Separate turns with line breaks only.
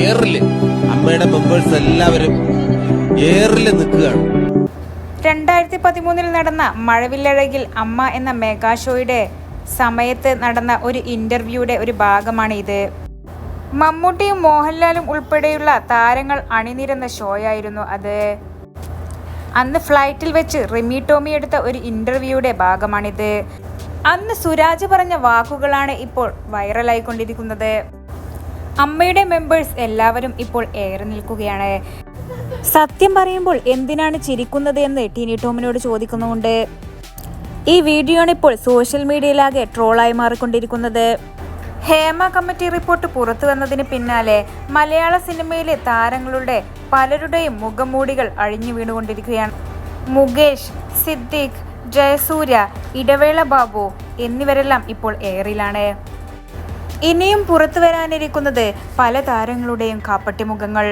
ഏറില് അമ്മയുടെ മെമ്പേഴ്സ് എല്ലാവരും ഏറില് നിൽക്കുകയാണ്.
2013 നടന്ന മഴവില്ലഴകിൽ അമ്മ എന്ന മെഗാ ഷോയുടെ സമയത്ത് നടന്ന ഒരു ഇന്റർവ്യൂയുടെ ഒരു ഭാഗമാണ് ഇത്. മമ്മൂട്ടിയും മോഹൻലാലും ഉൾപ്പെടെയുള്ള താരങ്ങൾ അണിനിരന്ന ഷോയായിരുന്നു അത്. അന്ന് ഫ്ലൈറ്റിൽ വെച്ച് റിമി ടോമി എടുത്ത ഒരു ഇന്റർവ്യൂയുടെ ഭാഗമാണിത്. അന്ന് സുരാജ് പറഞ്ഞ വാക്കുകളാണ് ഇപ്പോൾ വൈറലായിക്കൊണ്ടിരിക്കുന്നത്. അമ്മയുടെ മെമ്പേഴ്സ് എല്ലാവരും ഇപ്പോൾ ഏറെ നിൽക്കുകയാണ്. സത്യം പറയുമ്പോൾ എന്തിനാണ് ചിരിക്കുന്നത് എന്ന് ടിനി ടോമിനോട് ചോദിക്കുന്നുണ്ട്. ഈ വീഡിയോ ആണ് ഇപ്പോൾ സോഷ്യൽ മീഡിയയിലാകെ ട്രോളായി മാറിക്കൊണ്ടിരിക്കുന്നത്. ഹേമ കമ്മിറ്റി റിപ്പോർട്ട് പുറത്തു വന്നതിന് പിന്നാലെ മലയാള സിനിമയിലെ താരങ്ങളുടെ പലരുടെയും മുഖംമൂടികൾ അഴിഞ്ഞു വീണുകൊണ്ടിരിക്കുകയാണ്. മുകേഷ്, സിദ്ദീഖ്, ജയസൂര്യ, ഇടവേള ബാബു എന്നിവരെല്ലാം ഇപ്പോൾ എയറിലാണ്. ഇനിയും പുറത്തു വരാനിരിക്കുന്നത് പല താരങ്ങളുടെയും കാപ്പട്ടി മുഖങ്ങൾ.